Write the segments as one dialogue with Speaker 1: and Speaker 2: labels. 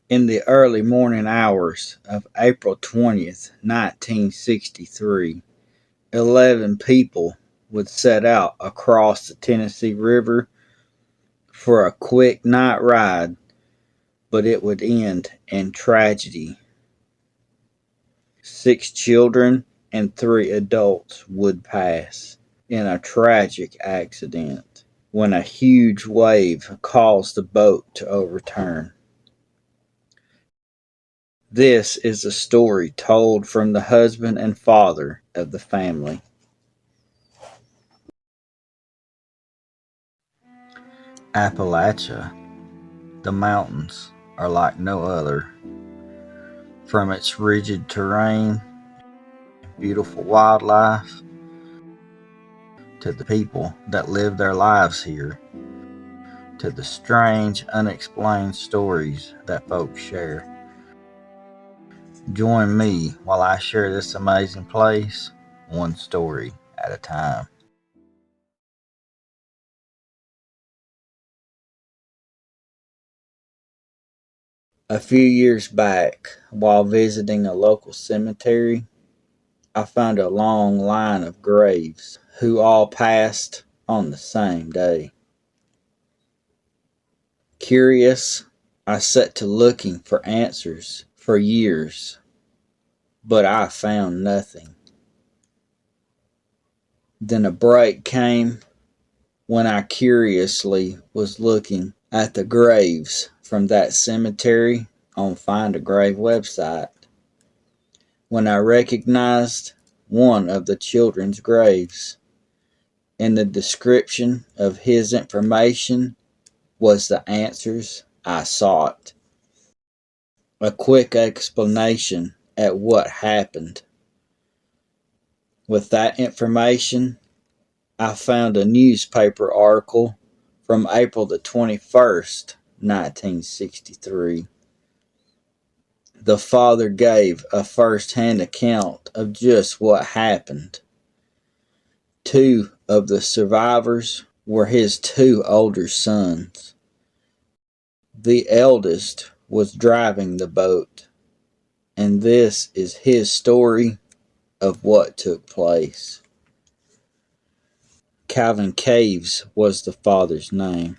Speaker 1: In the early morning hours of April 20th, 1963, 11 people would set out across the Tennessee River for a quick night ride, but it would end in tragedy. 6 children and 3 adults would pass in a tragic accident when a huge wave caused the boat to overturn. This is a story told from the husband and father of the family. Appalachia, the mountains, are like no other. From its rigid terrain, beautiful wildlife, to the people that live their lives here, to the strange, unexplained stories that folks share. Join me while I share this amazing place, one story at a time. A few years back, while visiting a local cemetery, I found a long line of graves who all passed on the same day. Curious, I set to looking for answers for years, but I found nothing. Then a break came when I curiously was looking at the graves from that cemetery on Find a Grave website, when I recognized one of the children's graves. In the description of his information was the answers I sought. A quick explanation at what happened. With that information, I found a newspaper article from April the 21st, 1963. The father gave a first-hand account of just what happened. 2 of the survivors were his 2 older sons. The eldest was driving the boat, and this is his story of what took place. Calvin Caves was the father's name.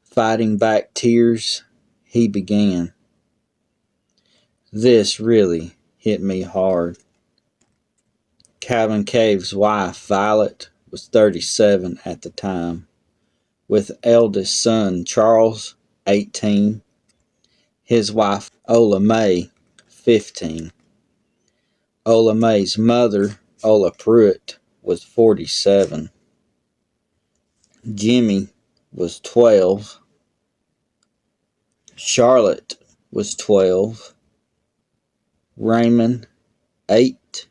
Speaker 1: Fighting back tears, he began. This really hit me hard. Calvin Caves' wife, Violet, was 37 at the time, with eldest son Charles, 18, his wife Ola May, 15. Ola May's mother, Ola Pruitt, was 47. Jimmy was 12. Charlotte was 12. Raymond, 8.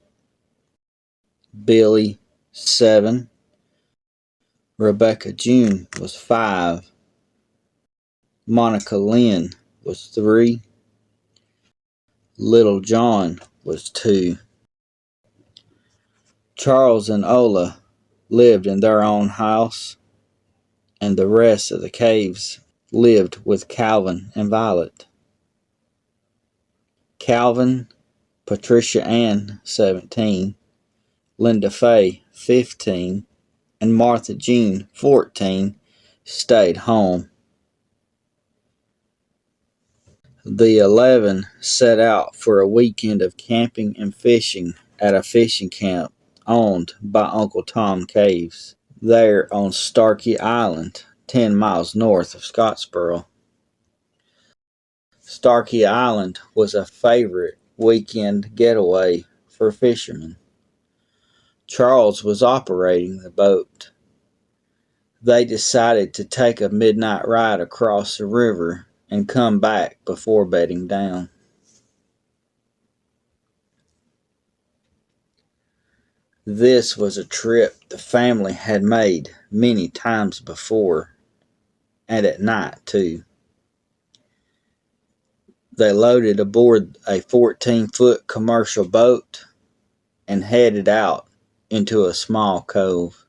Speaker 1: Billy, 7. Rebecca June was 5. Monica Lynn was 3. Little John was 2. Charles and Ola lived in their own house, and the rest of the Caves lived with Calvin and Violet. Calvin, Patricia Ann, 17, Linda Fay, 15, and Martha Jean, 14, stayed home. The 11 set out for a weekend of camping and fishing at a fishing camp owned by Uncle Tom Caves, there on Starkey Island, 10 miles north of Scottsboro. Starkey Island was a favorite weekend getaway for fishermen. Charles was operating the boat. They decided to take a midnight ride across the river and come back before bedding down. This was a trip the family had made many times before, and at night too. They loaded aboard a 14-foot commercial boat and headed out into a small cove.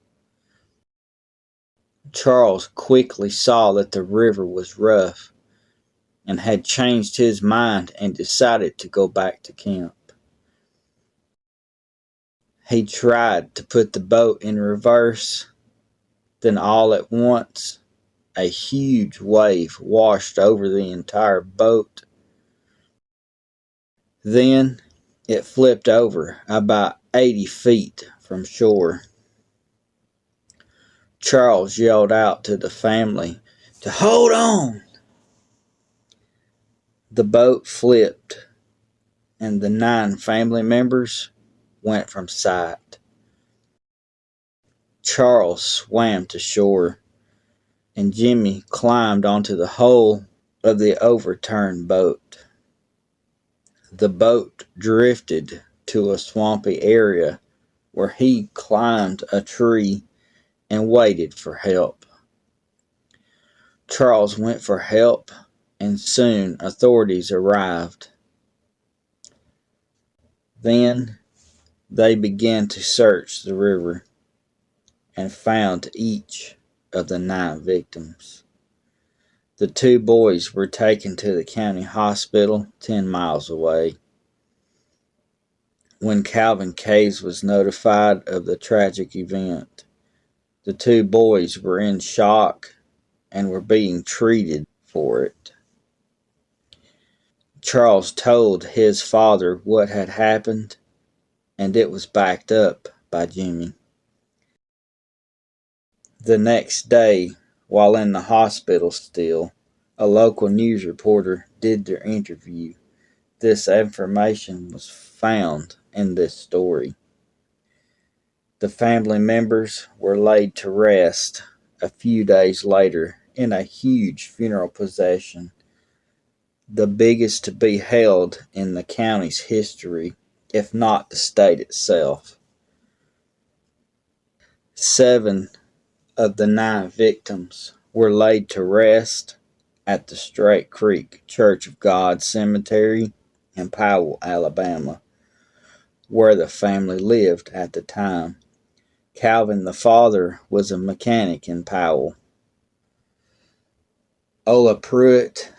Speaker 1: Charles quickly saw that the river was rough and had changed his mind and decided to go back to camp. He tried to put the boat in reverse, then all at once, a huge wave washed over the entire boat. Then it flipped over about 80 feet from shore. Charles yelled out to the family to hold on. The boat flipped, and the 9 family members went from sight. Charles swam to shore, and Jimmy climbed onto the hull of the overturned boat. The boat drifted to a swampy area where he climbed a tree and waited for help. Charles went for help, and soon authorities arrived. Then they began to search the river and found each of the 9 victims. The 2 boys were taken to the county hospital 10 miles away. When Calvin Caves was notified of the tragic event, the 2 boys were in shock and were being treated for it. Charles told his father what had happened, and it was backed up by Jimmy. The next day, while in the hospital still, a local news reporter did their interview. This information was found in this story. The family members were laid to rest a few days later in a huge funeral procession, the biggest to be held in the county's history, if not the state itself. 7 of the 9 victims were laid to rest at the Straight Creek Church of God Cemetery in Powell, Alabama, where the family lived at the time. Calvin, the father, was a mechanic in Powell. Ola Pruitt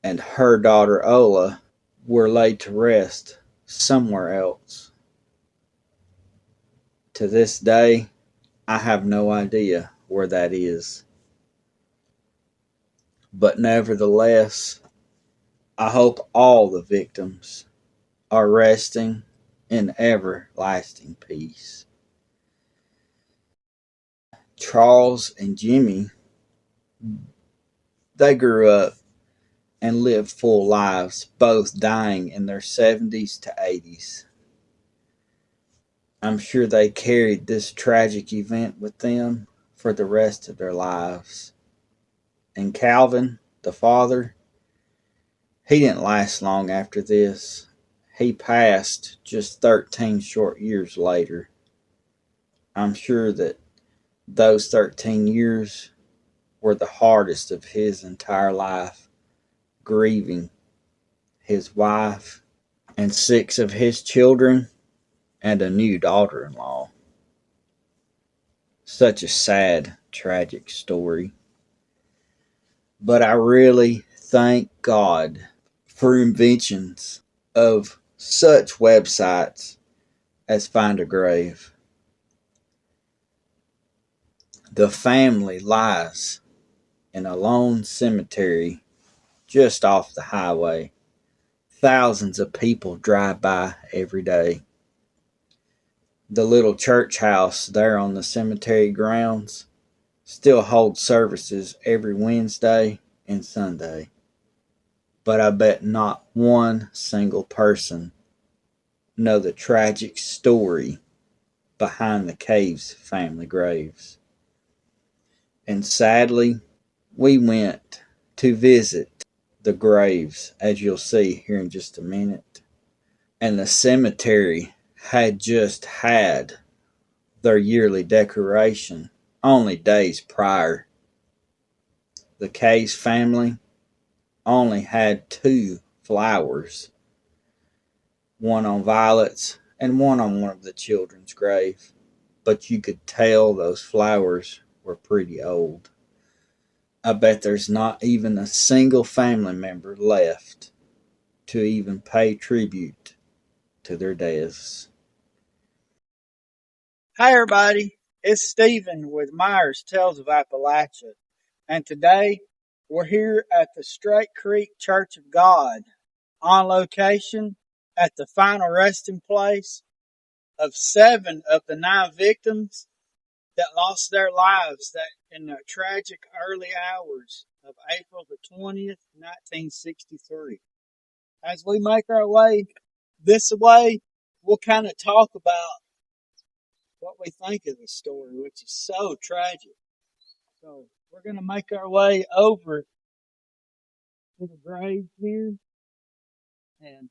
Speaker 1: and her daughter Ola were laid to rest somewhere else. To this day, I have no idea where that is. But nevertheless, I hope all the victims are resting in everlasting peace. Charles and Jimmy, they grew up and lived full lives, both dying in their 70s to 80s. I'm sure they carried this tragic event with them for the rest of their lives. And Calvin, the father, he didn't last long after this. He passed just 13 short years later. I'm sure that those 13 years were the hardest of his entire life, grieving his wife and 6 of his children and a new daughter-in-law. Such a sad, tragic story. But I really thank God for inventions of such websites as Find a Grave. The family lies in a lone cemetery just off the highway. Thousands of people drive by every day. The little church house there on the cemetery grounds still holds services every Wednesday and Sunday. But I bet not one single person know the tragic story behind the Caves family graves. And sadly, we went to visit the graves, as you'll see here in just a minute. And the cemetery had just had their yearly decoration only days prior. The Caves family only had 2 flowers, one on Violet's and one on one of the children's grave. But you could tell those flowers were pretty old. I bet there's not even a single family member left to even pay tribute to their deaths.
Speaker 2: Hi everybody, it's Stephen with Myers Tales of Appalachia, and today we're here at the Straight Creek Church of God, on location at the final resting place of 7 of the 9 victims that lost their lives in the tragic early hours of April the 20th, 1963. As we make our way this way, we'll kind of talk about what we think of the story, which is so tragic. So we're going to make our way over to the grave here. And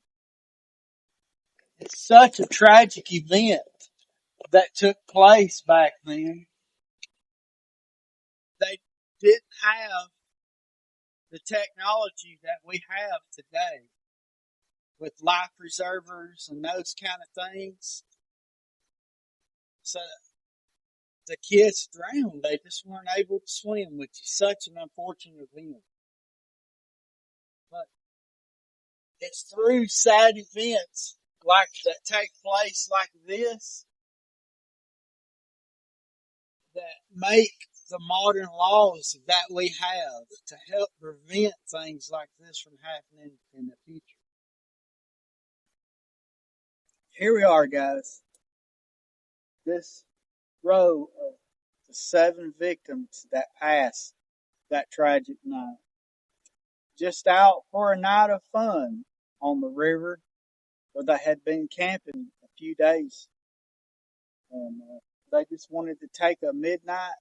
Speaker 2: it's such a tragic event that took place back then. They didn't have the technology that we have today with life preservers and those kind of things. So the kids drowned. They just weren't able to swim, which is such an unfortunate event. But it's through sad events like that take place like this that make the modern laws that we have to help prevent things like this from happening in the future. Here we are, guys. This row of the 7 victims that passed that tragic night. Just out for a night of fun on the river where they had been camping a few days. And they just wanted to take a midnight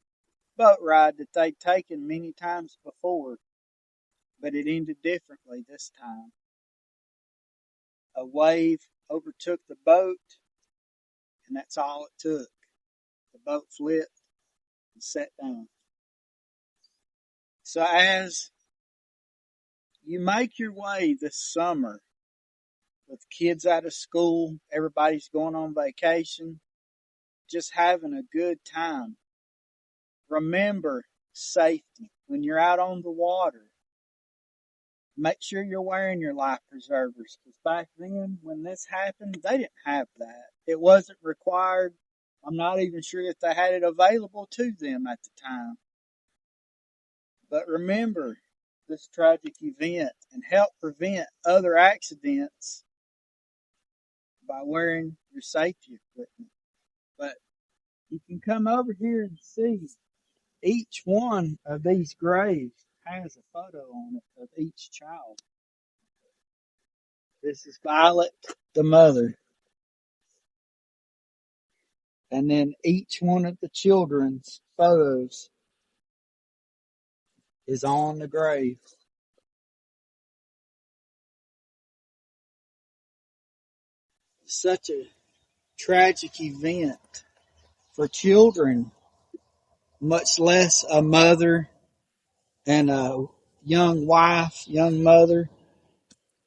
Speaker 2: boat ride that they'd taken many times before, but it ended differently this time. A wave overtook the boat, and that's all it took. The boat flipped and set down. So as you make your way this summer with kids out of school, everybody's going on vacation, just having a good time, remember safety. When you're out on the water, make sure you're wearing your life preservers. Because back then, when this happened, they didn't have that. It wasn't required. I'm not even sure if they had it available to them at the time. But remember this tragic event and help prevent other accidents by wearing your safety equipment. But you can come over here and see each one of these graves has a photo on it of each child. This is Violet, the mother. And then each one of the children's photos is on the grave. Such a tragic event for children, much less a mother and a young wife, young mother,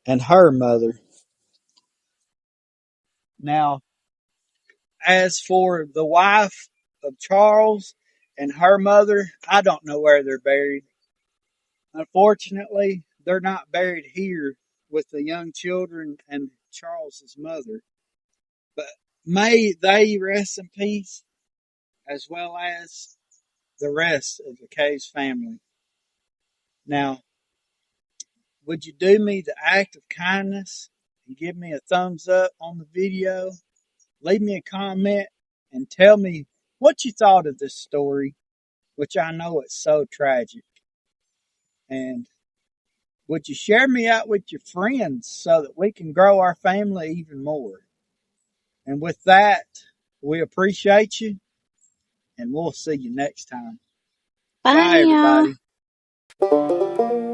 Speaker 2: and her mother. Now, as for the wife of Charles and her mother, I don't know where they're buried. Unfortunately, they're not buried here with the young children and Charles's mother. But may they rest in peace, as well as the rest of the Caves family. Now, would you do me the act of kindness and give me a thumbs up on the video? Leave me a comment and tell me what you thought of this story, which I know it's so tragic. And would you share me out with your friends so that we can grow our family even more? And with that, we appreciate you, and we'll see you next time. Bye,
Speaker 3: Bye, y'all.
Speaker 2: everybody.